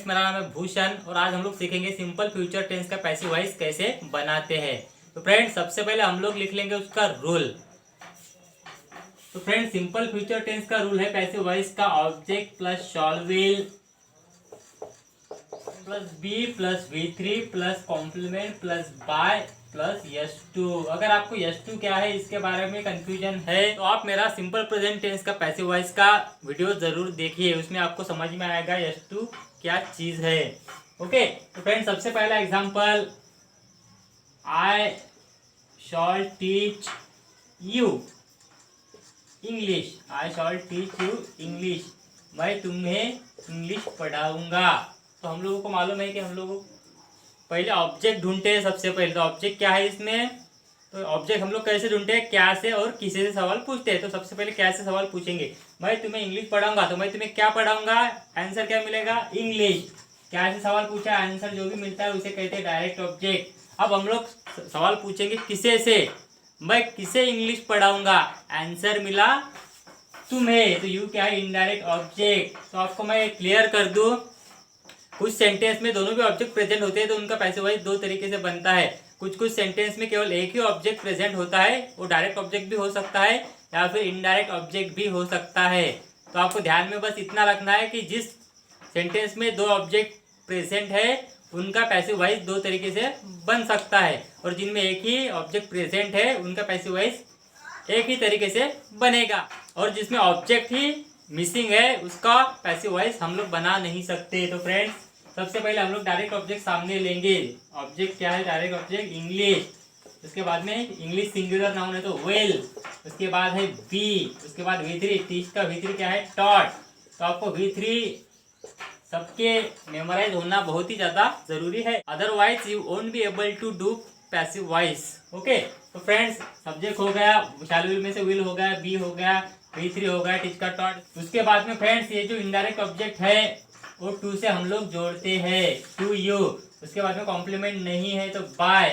Friends, मेरा नाम है भूषण और आज हम लोग सीखेंगे सिंपल फ्यूचर टेंस का पैसिव वॉइस कैसे बनाते हैं। तो फ्रेंड्स, सबसे पहले हम लोग लिख लेंगे उसका रूल। तो फ्रेंड्स, सिंपल फ्यूचर टेंस का रूल है पैसिव वॉइस का object plus shall will plus be plus V3 plus complement plus by plus S2। अगर आपको S2 क्या है इसके बारे में कंफ्यूजन है तो आप मेरा सिंपल प्रेजेंट टेंस का पैसिव वॉइस का वीडियो जरूर देखिए, उसमें आपको समझ में आएगा S2 क्या चीज है। ओके, तो फ्रेंड्स सबसे पहला example, I shawl teach you English. I shawl teach you English, मैं तुम्हें इंग्लिश पढ़ाऊंगा। तो हम लोगों को मालूम है कि हम लोग पहले ऑब्जेक्ट ढूंढते हैं। सबसे पहले तो ऑब्जेक्ट क्या है इसमें, तो ऑब्जेक्ट हम लोग कैसे ढूंढते हैं, क्या से और किसे से सवाल पूछते हैं। तो सबसे पहले क्या से सवाल पूछेंगे, मैं तुम्हें इंग्लिश पढ़ाऊंगा, तो मैं तुम्हें क्या पढ़ाऊंगा, आंसर क्या मिलेगा, इंग्लिश। क्या से सवाल पूछा, आंसर जो भी मिलता है उसे कहते हैं डायरेक्ट ऑब्जेक्ट। अब हम लोग सवाल पूछेंगे किसे से, मैं किसे इंग्लिश पढ़ाऊंगा, आंसर मिला तुम्हें, तो यू क्या है, इनडायरेक्ट ऑब्जेक्ट। तो आपको मैं क्लियर कर दूं, कुछ सेंटेंस में दोनों भी ऑब्जेक्ट प्रेजेंट होते हैं तो उनका पैसिव वॉइस दो तरीके से बनता है। कुछ कुछ सेंटेंस में केवल एक ही ऑब्जेक्ट प्रेजेंट होता है, वो डायरेक्ट ऑब्जेक्ट भी हो सकता है या फिर इनडायरेक्ट ऑब्जेक्ट भी हो सकता है। तो आपको ध्यान में बस इतना रखना है कि जिस सेंटेंस में दो ऑब्जेक्ट प्रेजेंट है उनका पैसिव वॉइस दो तरीके से बन सकता है, और जिनमें एक ही ऑब्जेक्ट प्रेजेंट है उनका पैसिव वॉइस एक ही तरीके से बनेगा, और जिसमें ऑब्जेक्ट ही मिसिंग है उसका पैसिव वॉइस हम लोग बना नहीं सकते। तो फ्रेंड्स, सबसे पहले हम लोग डायरेक्ट ऑब्जेक्ट सामने लेंगे। ऑब्जेक्ट क्या है, डायरेक्ट ऑब्जेक्ट इंग्लिश। उसके बाद में इंग्लिश सिंगुलर नाउन है तो वेल। उसके बाद है बी, उसके बाद V3, टीच का V3 क्या है, टॉट। तो आपको V3 सबके मेमोराइज होना बहुत ही ज्यादा जरूरी है, otherwise you won't be able to do passive voice. Okay, तो फ्रेंड्स सब्जेक्ट हो गया, शैल विल में से विल हो गया, बी हो गया, V3 हो गया, टीच का टॉट। उसके बाद में फ्रेंड्स ये जो इनडायरेक्ट ऑब्जेक्ट है वो टू से हम लोग जोड़ते हैं, टू यू। उसके बाद में कॉम्प्लीमेंट नहीं है तो बाय।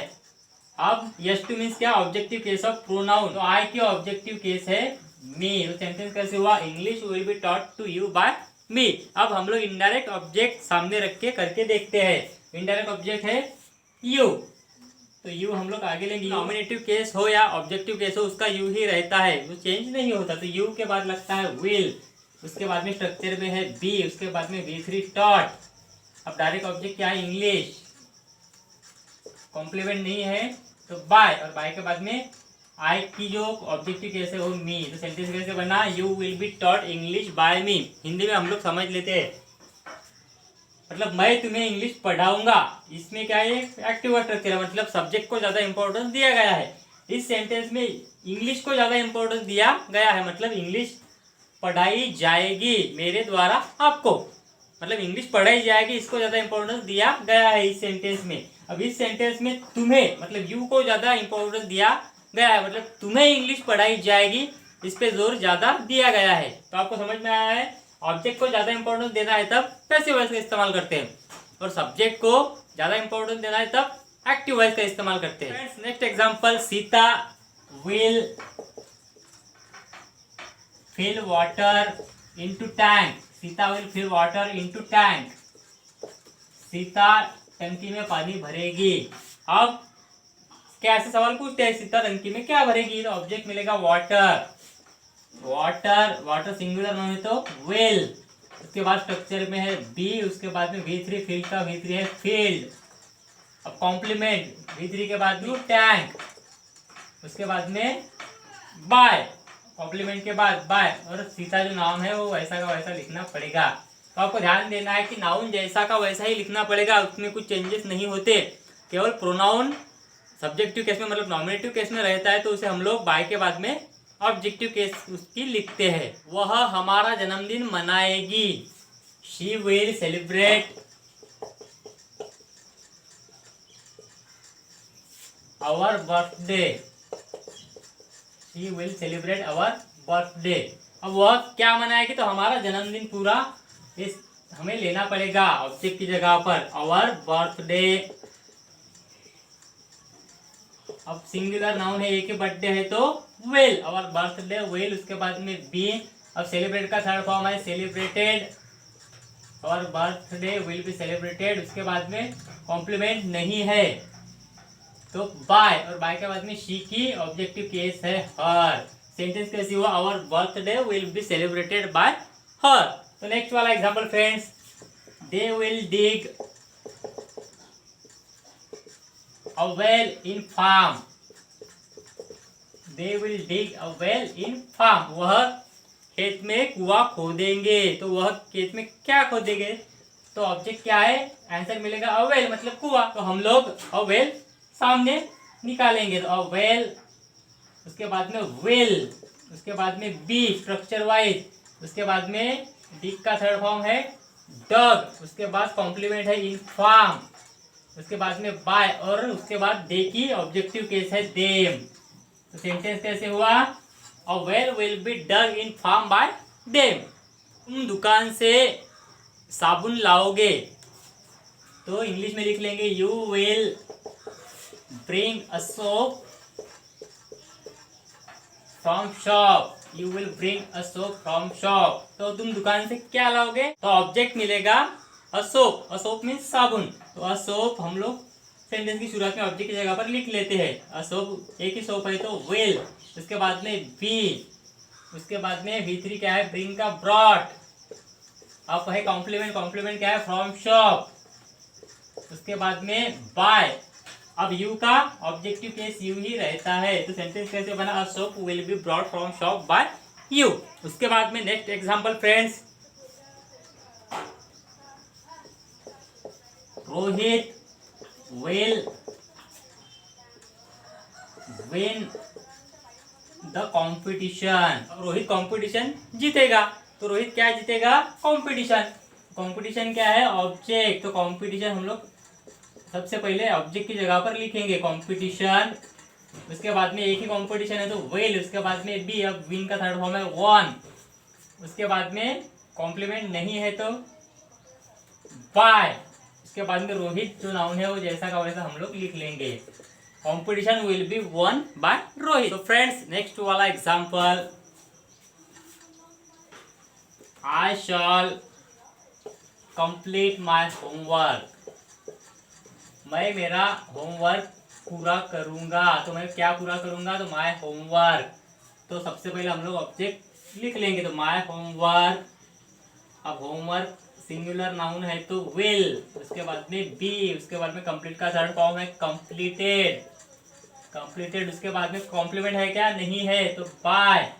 अब S2 मीन्स क्या, ऑब्जेक्टिव केस ऑफ प्रोनाउन, तो आई की ऑब्जेक्टिव केस है मी। तो सेंटेंस कैसे हुआ, English will be taught to you by me. अब हम लोग इनडायरेक्ट ऑब्जेक्ट सामने रख के करके देखते हैं। इनडायरेक्ट ऑब्जेक्ट है यू, तो यू हम लोग आगे लेंगे। नॉमिनेटिव केस हो या ऑब्जेक्टिव केस हो उसका यू ही रहता है, वो चेंज नहीं होता। तो यू के बाद लगता है विल, उसके बाद में स्ट्रक्चर में है बी, उसके बाद में V3 टॉट। अब डायरेक्ट ऑब्जेक्ट क्या है, इंग्लिश, कॉम्प्लीमेंट नहीं है तो बाय, और बाय के बाद में आई की जो ऑब्जेक्टिव केस है वो मी। तो सेंटेंस कैसे बना, you will be taught English by me. Hindi में हम लोग समझ लेते हैं, मतलब मैं तुम्हें इंग्लिश पढ़ाऊंगा। इसमें क्या है, एक्टिव स्ट्रक्चर है, मतलब सब्जेक्ट को ज्यादा इंपॉर्टेंस दिया गया है। इस सेंटेंस में इंग्लिश को ज्यादा इंपॉर्टेंस दिया गया है, मतलब इंग्लिश पढ़ाई जाएगी मेरे द्वारा आपको, मतलब इंग्लिश पढ़ाई जाएगी, इसको ज्यादा इंपॉर्टेंस दिया गया है इस सेंटेंस में। अब इस सेंटेंस में तुम्हें, मतलब यू को ज्यादा इंपॉर्टेंस दिया गया है, मतलब तुम्हें इंग्लिश पढ़ाई जाएगी, इस पे जोर ज्यादा दिया गया है। तो आपको समझ में आया है, ऑब्जेक्ट को ज्यादा इंपॉर्टेंस देना है तब पैसिव वॉइस का इस्तेमाल करते हैं, और सब्जेक्ट को ज्यादा इंपॉर्टेंस देना है तब एक्टिव वॉइस का इस्तेमाल करते हैं। Next example, Sita will fill water into tank। Sita will fill water into tank, Sita टंकी में पानी भरेगी। अब कैसे सवाल पूछते हैं, सीता टंकी में क्या भरेगी, तो ऑब्जेक्ट मिलेगा water, water, water singular noun है तो वेल। उसके बाद स्ट्रक्चर में है बी, उसके बाद में V3, फील्ड का V3 है फील्ड। अब कॉम्प्लीमेंट V3 के बाद में टैंक, उसके बाद में बाय, कॉम्प्लीमेंट के बाद बाय, और सीता जो नाम है वो वैसा का वैसा लिखना पड़ेगा। तो आपको ध्यान देना है कि नाउन जैसा का वैसा ही लिखना पड़ेगा, उसमें कुछ चेंजेस नहीं होते। केवल प्रोनाउन सब्जेक्टिव केस में, मतलब नॉमिनेटिव केस में रहता है तो उसे हम लोग बाय के बाद में ऑब्जेक्टिव केस उसकी लिखते हैं। वह हमारा जन्मदिन मनाएगी, she will celebrate our birthday, she will celebrate our birthday. अब वह क्या मनाएगी, तो हमारा जन्मदिन पूरा इस हमें लेना पड़ेगा ऑब्जेक्ट की जगह पर, आवर बर्थडे। अब सिंगुलर नाउन है, एक ही बर्थडे है तो विल, आवर बर्थडे विल। उसके बाद में बी। अब सेलिब्रेट का थर्ड फॉर्म है सेलिब्रेटेड, और बर्थडे विल बी सेलिब्रेटेड, उसके बाद में कॉम्प्लीमेंट नहीं है तो बाय, और बाय के बाद में शी की ऑब्जेक्टिव केस है हर। सेंटेंस कैसी हुआ, our birthday will be celebrated by her. तो नेक्स्ट वाला example friends, they will dig a well in farm, they will dig a well in farm, वह खेत में कुआं खोदेंगे। तो वह खेत में क्या खोदेंगे, तो ऑब्जेक्ट क्या है, आंसर मिलेगा अ वेल मतलब कुआं। तो हम लोग अ वेल सामने निकालेंगे, तो अ वेल, उसके बाद में विल, उसके बाद में बी स्ट्रक्चर वाइज, उसके बाद में डिग का थर्ड फॉर्म है डग, उसके बाद कॉम्प्लीमेंट है इन फार्म, उसके बाद में बाय, और उसके बाद दे की ऑब्जेक्टिव केस है देम। तो सेंटेंस कैसे हुआ, a well will be dug in farm by them. तुम दुकान से साबुन लाओगे, तो इंग्लिश में लिख लेंगे you will bring a soap from shop, you will bring a soap from shop. तो तुम दुकान से क्या लाओगे, तो ऑब्जेक्ट मिलेगा अशोक, अशोक मीन्स साबुन। तो अशोक हम लोग सेंटेंस की शुरुआत में ऑब्जेक्ट की जगह पर लिख लेते हैं, अशोक एक ही सोप है तो विल, उसके बाद में बी, उसके बाद में V3 क्या है, ब्रिंग का ब्रॉट, अब है कॉम्प्लीमेंट, कॉम्प्लीमेंट क्या है फ्रॉम शॉप, उसके बाद में बाय, अब यू का ऑब्जेक्टिव केस यू ही रहता है। तो सेंटेंस कैसे बना, a soap will be brought from shop by you. उसके बाद में next example friends, Rohit will win the competition, Rohit competition जीतेगा। तो रोहित क्या जीतेगा, कंपटीशन। कंपटीशन क्या है, ऑब्जेक्ट। तो कंपटीशन हम लोग सबसे पहले ऑब्जेक्ट की जगह पर लिखेंगे कंपटीशन, उसके बाद में एक ही कंपटीशन है तो विल, उसके बाद में बी, अब विन का थर्ड फॉर्म है वन, उसके बाद में कॉम्प्लीमेंट नहीं है तो बाय, उसके बाद में रोहित जो नाउन है वो जैसा का वैसा हम लोग लिख लेंगे, competition will be one by Rohit. तो फ्रेंड्स नेक्स्ट वाला example, I shawl complete my homework, मैं मेरा होमवर्क पूरा करूंगा। तो मैं क्या पूरा करूंगा, तो माय होमवर्क। तो सबसे पहले हम लोग ऑब्जेक्ट लिख लेंगे, तो माय होमवर्क, अब होमवर्क सिंगुलर नाउन है तो विल, उसके बाद में बी, उसके बाद में कंप्लीट का थर्ड फॉर्म है कंप्लीटेड, कंप्लीटेड, उसके बाद में कॉम्प्लीमेंट है क्या, नहीं है तो बाय,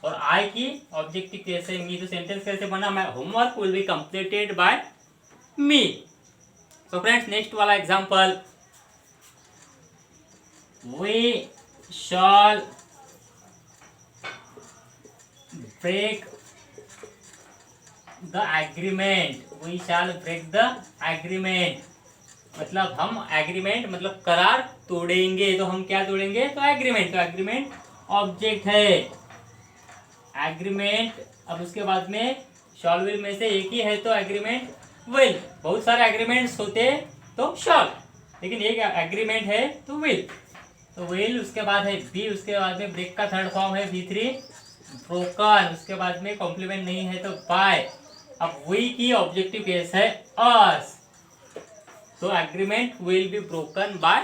और आई की ऑब्जेक्टिव कैसे मी। तो सेंटेंस कैसे बना, my homework will be completed by me. तो फ्रेंड्स नेक्स्ट वाला example, we shall break the agreement, we shall break the agreement, मतलब हम एग्रीमेंट मतलब करार तोड़ेंगे। तो हम क्या तोड़ेंगे, तो एग्रीमेंट। तो एग्रीमेंट ऑब्जेक्ट है, एग्रीमेंट, अब उसके बाद में शॉल विल में से एक ही है तो एग्रीमेंट विल, बहुत सारे एग्रीमेंट्स होते तो शॉल, लेकिन एक एग्रीमेंट है तो विल। तो विल, उसके बाद है बी, उसके बाद में ब्रेक का थर्ड फॉर्म है V3 ब्रोकन, उसके बाद में कॉम्प्लीमेंट नहीं है तो बाय, अब वी की ऑब्जेक्टिव केस है अस, तो agreement will be broken by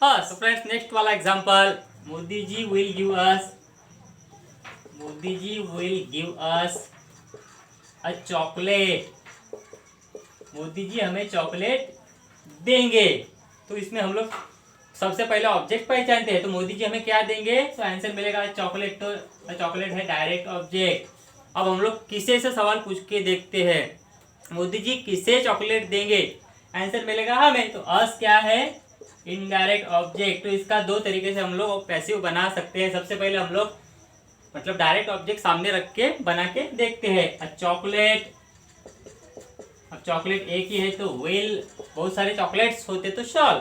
us. तो फ्रेंड्स नेक्स्ट वाला example, Modi ji will give us, Modi ji will give us a chocolate, Modi ji हमें चॉकलेट देंगे। तो इसमें हम लोग सबसे पहले ऑब्जेक्ट पहचानते हैं, तो मोदी जी हमें क्या देंगे, तो आंसर मिलेगा चॉकलेट। तो चॉकलेट है डायरेक्ट ऑब्जेक्ट। अब हम लोग किसे से सवाल पूछ के देखते हैं, मोदी जी किसे चॉकलेट देंगे, आंसर मिलेगा हमें। तो अस क्या है, इनडायरेक्ट ऑब्जेक्ट। तो इसका दो तरीके से हम लोग पैसिव बना सकते हैं। सबसे पहले हम लोग मतलब डायरेक्ट ऑब्जेक्ट सामने रख के बना के देखते हैं, चॉकलेट, अब चॉकलेट एक ही है तो विल, बहुत सारे चॉकलेट्स होते तो शॉल,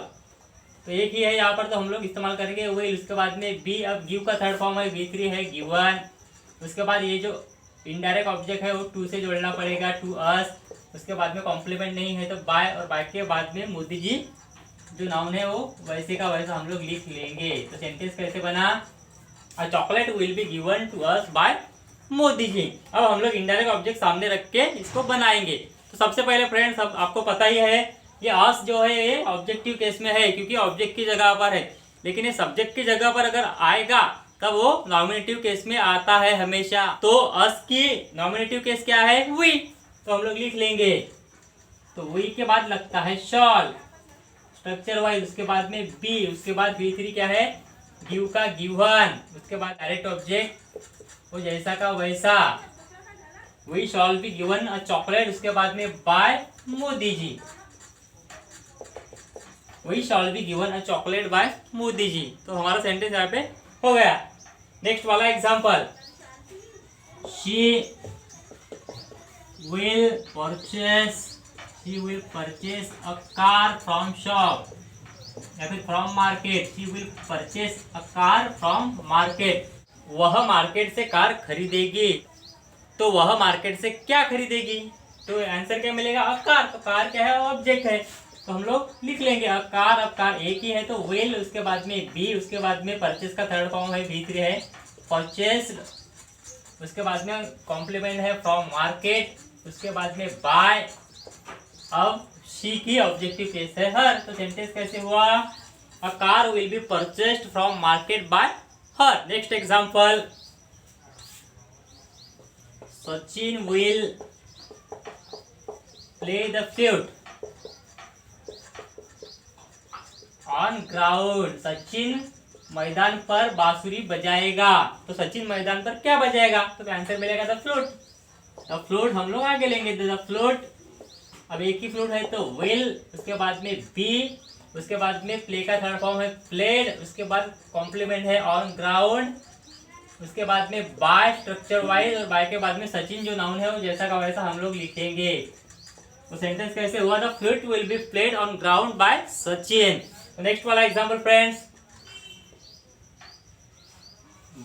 तो एक ही है यहाँ पर तो हम लोग इस्तेमाल करेंगे विल। उसके बाद में बी, अब गिव का थर्ड फॉर्म है V3 है गिवन, उसके बाद ये जो इनडायरेक्ट ऑब्जेक्ट है वो टू से जोड़ना पड़ेगा टू अस, उसके बाद में कॉम्प्लीमेंट नहीं है तो बाय, और बाय के बाद में मोदी जी जो नाउन है वो वैसे का वैसा हम लोग लिख लेंगे। तो सेंटेंस कैसे बना, a chocolate will be given to us by Modi ji. अब हम लोग इनडायरेक्ट ऑब्जेक्ट सामने रख के इसको बनाएंगे। तो सबसे पहले फ्रेंड्स आपको पता ही है ये अस जो है ये ऑब्जेक्टिव केस में है क्योंकि ऑब्जेक्ट की जगह पर है, लेकिन ये सब्जेक्ट की जगह पर अगर आएगा तब वो नॉमिनेटिव केस में आता है हमेशा। तो अस की नॉमिनेटिव केस क्या है? वी। तो हम लोग लिख लेंगे, तो वी के बाद लगता है शॉल स्ट्रक्चर वाइज, उसके बाद में बी, उसके बाद V3 क्या है? गिव का गिवन, उसके बाद डायरेक्ट ऑब्जेक्ट वो जैसा का वैसा, we shall be given a chocolate, उसके बाद में by Modi ji, we shall be given a chocolate by Modi ji. तो हमारा सेंटेंस यहाँ पे हो गया। नेक्स्ट वाला example, she will purchase a car from shop या फिर from market. She will purchase a car from market, वह मार्केट से कार खरीदेगी। तो वह मार्केट से क्या खरीदेगी? तो आंसर क्या मिलेगा? A car. तो कार क्या है? ऑब्जेक्ट है, तो हम लोग लिख लेंगे अ कार। अब कार एक ही है तो विल, उसके बाद में बी, उसके बाद में परचेस का थर्ड फॉर्म है V3 है परचेस्ड, उसके बाद में कॉम्प्लीमेंट है फ्रॉम मार्केट, उसके बाद में बाय। अब शी की ऑब्जेक्टिव केस है हर, तो सेंटेंस कैसे हुआ? A car will be purchased from market bye her. Next example, Sachin will play the flute on ground. Sachin मैदान पर बांसुरी बजाएगा। तो सचिन मैदान पर क्या बजाएगा? तो आंसर मिलेगा द फ्लूट। द फ्लूट हम लोग आगे लेंगे, द फ्लूट। अब एक ही फ्लूट है तो विल, उसके बाद में बी, उसके बाद में प्ले का थर्ड फॉर्म है प्लेड, उसके बाद कॉम्प्लीमेंट है ऑन ग्राउंड, उसके बाद में बाय स्ट्रक्चर वाइज, और बाय के बाद में सचिन जो नाउन है वो जैसा का वैसा हम लोग लिखेंगे। तो सेंटेंस कैसे हुआ? The flute will be played on ground by Sachin. Next वाला example friends,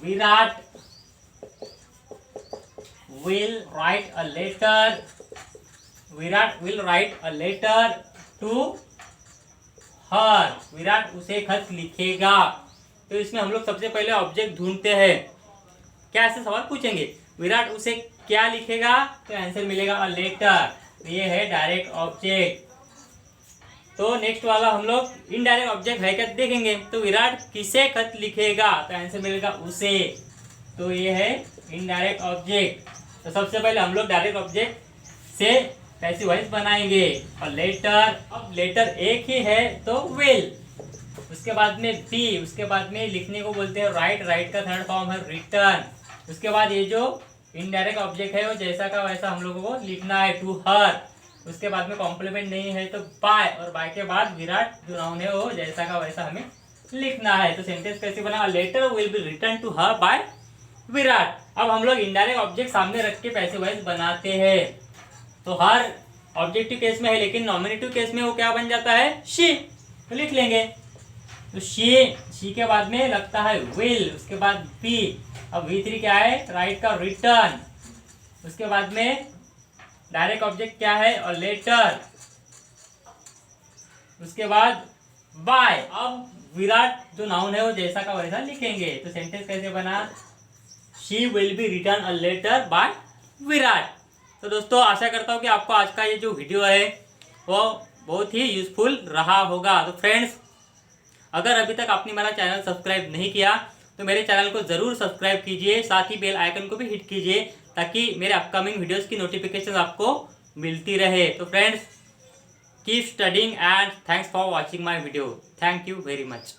Virat will write a letter, Virat will write a letter to her, Virat उसे खत लिखेगा। तो इसमें हम लोग सबसे पहले ऑब्जेक्ट ढूंढते हैं। क्या ऐसे सवाल पूछेंगे? विराट उसे क्या लिखेगा? तो आंसर मिलेगा अ लेटर। ये है डायरेक्ट ऑब्जेक्ट। तो नेक्स्ट वाला हम लोग इनडायरेक्ट ऑब्जेक्ट है क्या देखेंगे। तो विराट किसे खत लिखेगा? तो आंसर मिलेगा उसे। तो ये है इनडायरेक्ट ऑब्जेक्ट। तो सबसे पहले हम लोग डायरेक्ट ऑब्जेक्ट से पैसिव वॉइस बनाएंगे। और लेटर, अब लेटर एक ही है तो विल, उसके बाद में बी, उसके बाद में लिखने को बोलते हैं राइट, राइट का थर्ड फॉर्म है रिटर्न। उसके बाद ये जो इनडायरेक्ट ऑब्जेक्ट है वो जैसा का वैसा हम लोगों को लिखना है टू हर। उसके बाद में कॉम्प्लीमेंट नहीं है तो बाय, और बाय के बाद विराट जो नाउन है वो जैसा का वैसा हमें लिखना है। तो सेंटेंस कैसे बना? Letter will be written to her by Virat. अब हम लोग इनडायरेक्ट ऑब्जेक्ट सामने रख के पैसिव वॉइस बनाते हैं। तो हर ऑब्जेक्टिव केस में है, लेकिन नॉमिनेटिव केस में वो क्या बन जाता है? शी। तो लिख लेंगे, तो शी के बाद में लगता है विल, उसके बाद बी। अब V3 क्या है? राइट का रिटर्न, उसके बाद में डायरेक्ट ऑब्जेक्ट क्या है? और लेटर, उसके बाद बाय। अब विराट जो नाउन है वो जैसा का वैसा लिखेंगे। तो सेंटेंस कैसे बना? She will be written a letter by Virat. तो दोस्तों आशा करता हूँ कि आपको आज का ये जो वीडियो है वो बहुत ही यूजफुल रहा होगा। तो फ्रेंड्स, अगर अभी तक आपने मेरा चैनल सब्सक्राइब नहीं किया तो मेरे चैनल को ज़रूर सब्सक्राइब कीजिए, साथ ही बेल आइकन को भी हिट कीजिए ताकि मेरे अपकमिंग वीडियोस की नोटिफिकेशन आपको मिलती रहे। तो friends, keep studying and thanks for watching my video. Thank you very much.